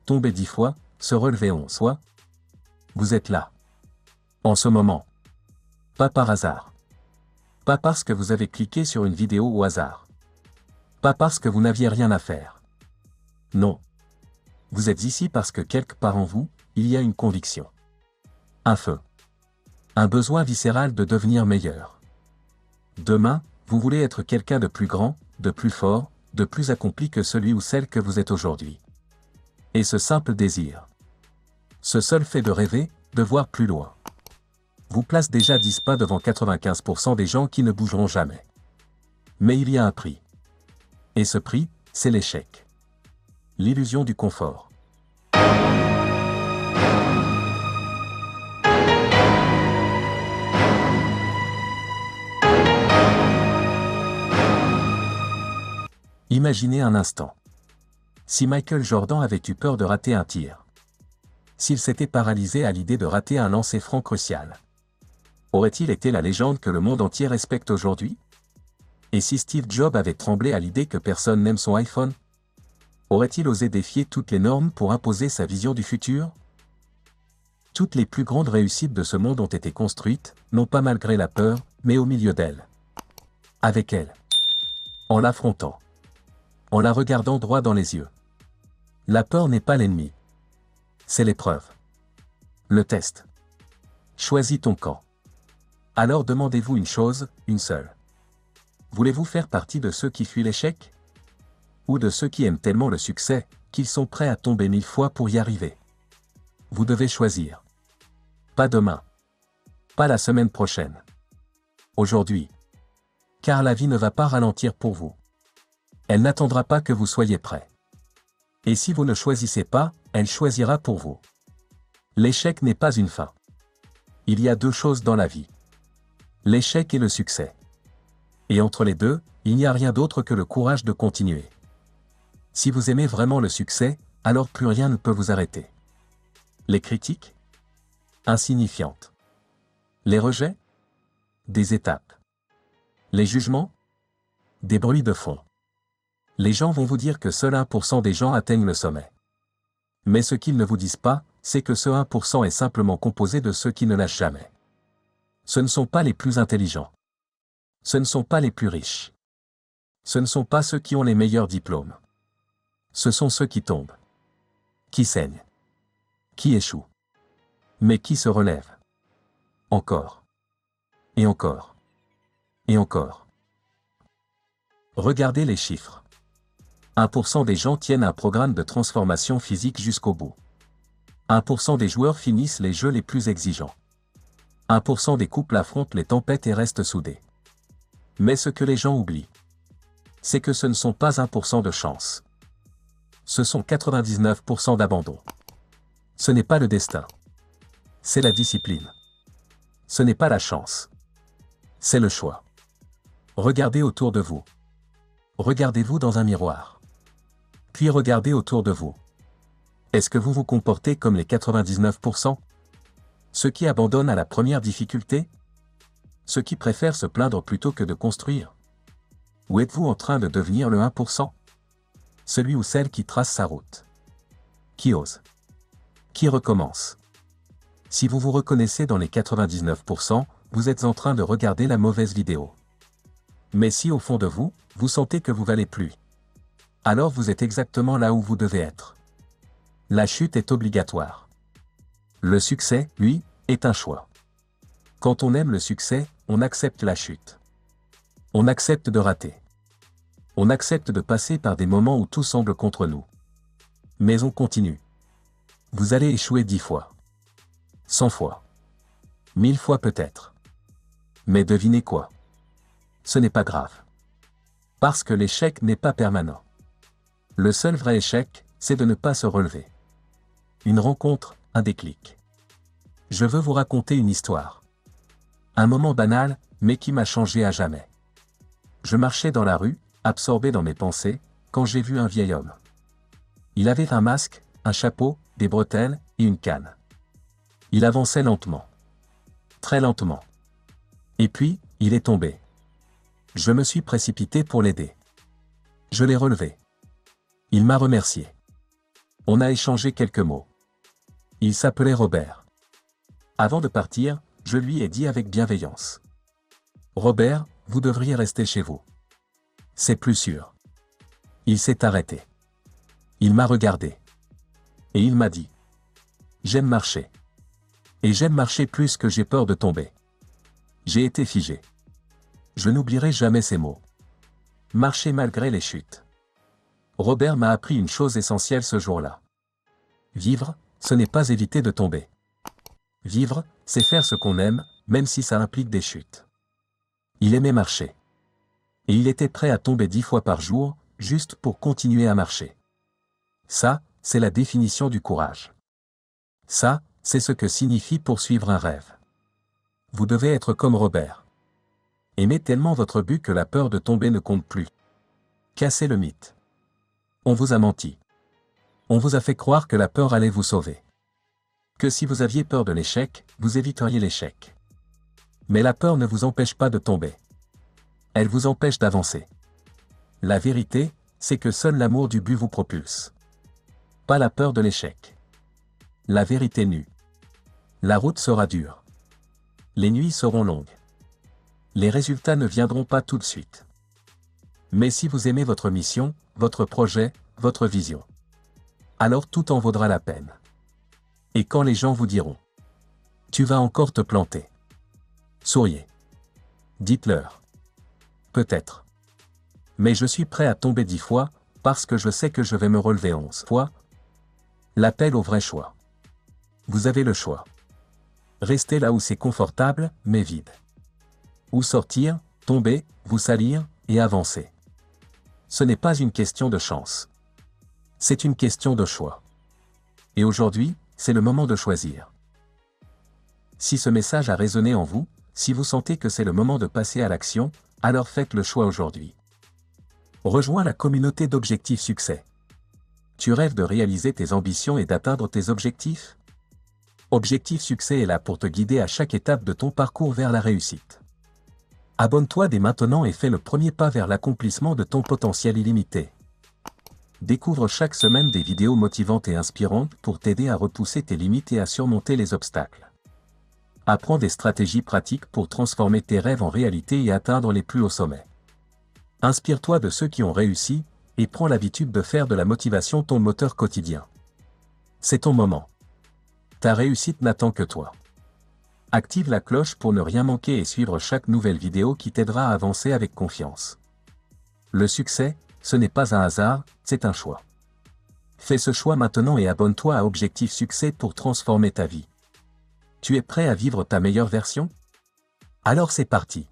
tomber 10 fois, se relever 11 fois. Vous êtes là. En ce moment. Pas par hasard. Pas parce que vous avez cliqué sur une vidéo au hasard. Pas parce que vous n'aviez rien à faire. Non. Vous êtes ici parce que quelque part en vous, il y a une conviction. Un feu. Un besoin viscéral de devenir meilleur. Demain, vous voulez être quelqu'un de plus grand, de plus fort, de plus accompli que celui ou celle que vous êtes aujourd'hui. Et ce simple désir. Ce seul fait de rêver, de voir plus loin. Vous place déjà 10 pas devant 95% des gens qui ne bougeront jamais. Mais il y a un prix. Et ce prix, c'est l'échec. L'illusion du confort. Imaginez un instant. Si Michael Jordan avait eu peur de rater un tir. S'il s'était paralysé à l'idée de rater un lancer franc crucial. Aurait-il été la légende que le monde entier respecte aujourd'hui? Et si Steve Jobs avait tremblé à l'idée que personne n'aime son iPhone? Aurait-il osé défier toutes les normes pour imposer sa vision du futur? Toutes les plus grandes réussites de ce monde ont été construites, non pas malgré la peur, mais au milieu d'elle. Avec elle. En l'affrontant. En la regardant droit dans les yeux. La peur n'est pas l'ennemi. C'est l'épreuve. Le test. Choisis ton camp. Alors demandez-vous une chose, une seule. Voulez-vous faire partie de ceux qui fuient l'échec? Ou de ceux qui aiment tellement le succès, qu'ils sont prêts à tomber 1000 fois pour y arriver? Vous devez choisir. Pas demain. Pas la semaine prochaine. Aujourd'hui. Car la vie ne va pas ralentir pour vous. Elle n'attendra pas que vous soyez prêt. Et si vous ne choisissez pas, elle choisira pour vous. L'échec n'est pas une fin. Il y a deux choses dans la vie. L'échec et le succès. Et entre les deux, il n'y a rien d'autre que le courage de continuer. Si vous aimez vraiment le succès, alors plus rien ne peut vous arrêter. Les critiques? Insignifiantes. Les rejets? Des étapes. Les jugements? Des bruits de fond. Les gens vont vous dire que seul 1% des gens atteignent le sommet. Mais ce qu'ils ne vous disent pas, c'est que ce 1% est simplement composé de ceux qui ne lâchent jamais. Ce ne sont pas les plus intelligents. Ce ne sont pas les plus riches. Ce ne sont pas ceux qui ont les meilleurs diplômes. Ce sont ceux qui tombent. Qui saignent. Qui échouent. Mais qui se relèvent. Encore. Et encore. Et encore. Regardez les chiffres. 1% des gens tiennent un programme de transformation physique jusqu'au bout. 1% des joueurs finissent les jeux les plus exigeants. 1% des couples affrontent les tempêtes et restent soudés. Mais ce que les gens oublient, c'est que ce ne sont pas 1% de chance. Ce sont 99% d'abandon. Ce n'est pas le destin. C'est la discipline. Ce n'est pas la chance. C'est le choix. Regardez autour de vous. Regardez-vous dans un miroir. Puis regardez autour de vous. Est-ce que vous vous comportez comme les 99%? Ceux qui abandonnent à la première difficulté? Ceux qui préfèrent se plaindre plutôt que de construire? Ou êtes-vous en train de devenir le 1%? Celui ou celle qui trace sa route. Qui ose. Qui recommence. Si vous vous reconnaissez dans les 99%, vous êtes en train de regarder la mauvaise vidéo. Mais si au fond de vous, vous sentez que vous valez plus, alors vous êtes exactement là où vous devez être. La chute est obligatoire. Le succès, lui, est un choix. Quand on aime le succès, on accepte la chute. On accepte de rater. On accepte de passer par des moments où tout semble contre nous. Mais on continue. Vous allez échouer 10 fois. 100 fois. 1000 fois peut-être. Mais devinez quoi? Ce n'est pas grave. Parce que l'échec n'est pas permanent. Le seul vrai échec, c'est de ne pas se relever. Une rencontre, un déclic. Je veux vous raconter une histoire. Un moment banal, mais qui m'a changé à jamais. Je marchais dans la rue, absorbé dans mes pensées, quand j'ai vu un vieil homme. Il avait un masque, un chapeau, des bretelles et une canne. Il avançait lentement. Très lentement. Et puis, il est tombé. Je me suis précipité pour l'aider. Je l'ai relevé. Il m'a remercié. On a échangé quelques mots. Il s'appelait Robert. Avant de partir, je lui ai dit avec bienveillance. Robert, vous devriez rester chez vous. C'est plus sûr. Il s'est arrêté. Il m'a regardé. Et il m'a dit. J'aime marcher. Et j'aime marcher plus que j'ai peur de tomber. J'ai été figé. Je n'oublierai jamais ces mots. Marcher malgré les chutes. Robert m'a appris une chose essentielle ce jour-là. Vivre, ce n'est pas éviter de tomber. Vivre, c'est faire ce qu'on aime, même si ça implique des chutes. Il aimait marcher. Et il était prêt à tomber 10 fois par jour, juste pour continuer à marcher. Ça, c'est la définition du courage. Ça, c'est ce que signifie poursuivre un rêve. Vous devez être comme Robert. Aimez tellement votre but que la peur de tomber ne compte plus. Cassez le mythe. On vous a menti. On vous a fait croire que la peur allait vous sauver. Que si vous aviez peur de l'échec, vous éviteriez l'échec. Mais la peur ne vous empêche pas de tomber. Elle vous empêche d'avancer. La vérité, c'est que seul l'amour du but vous propulse. Pas la peur de l'échec. La vérité nue. La route sera dure. Les nuits seront longues. Les résultats ne viendront pas tout de suite. Mais si vous aimez votre mission, votre projet, votre vision, alors tout en vaudra la peine. Et quand les gens vous diront « Tu vas encore te planter », souriez. Dites-leur « Peut-être. Mais je suis prêt à tomber 10 fois, parce que je sais que je vais me relever 11 fois. » L'appel au vrai choix. Vous avez le choix. Restez là où c'est confortable, mais vide. Ou sortir, tomber, vous salir, et avancer. Ce n'est pas une question de chance. C'est une question de choix. Et aujourd'hui, c'est le moment de choisir. Si ce message a résonné en vous, si vous sentez que c'est le moment de passer à l'action, alors faites le choix aujourd'hui. Rejoins la communauté d'Objectifs Succès. Tu rêves de réaliser tes ambitions et d'atteindre tes objectifs? Objectif Succès est là pour te guider à chaque étape de ton parcours vers la réussite. Abonne-toi dès maintenant et fais le premier pas vers l'accomplissement de ton potentiel illimité. Découvre chaque semaine des vidéos motivantes et inspirantes pour t'aider à repousser tes limites et à surmonter les obstacles. Apprends des stratégies pratiques pour transformer tes rêves en réalité et atteindre les plus hauts sommets. Inspire-toi de ceux qui ont réussi, et prends l'habitude de faire de la motivation ton moteur quotidien. C'est ton moment. Ta réussite n'attend que toi. Active la cloche pour ne rien manquer et suivre chaque nouvelle vidéo qui t'aidera à avancer avec confiance. Le succès, ce n'est pas un hasard, c'est un choix. Fais ce choix maintenant et abonne-toi à Objectif Succès pour transformer ta vie. Tu es prêt à vivre ta meilleure version? Alors c'est parti.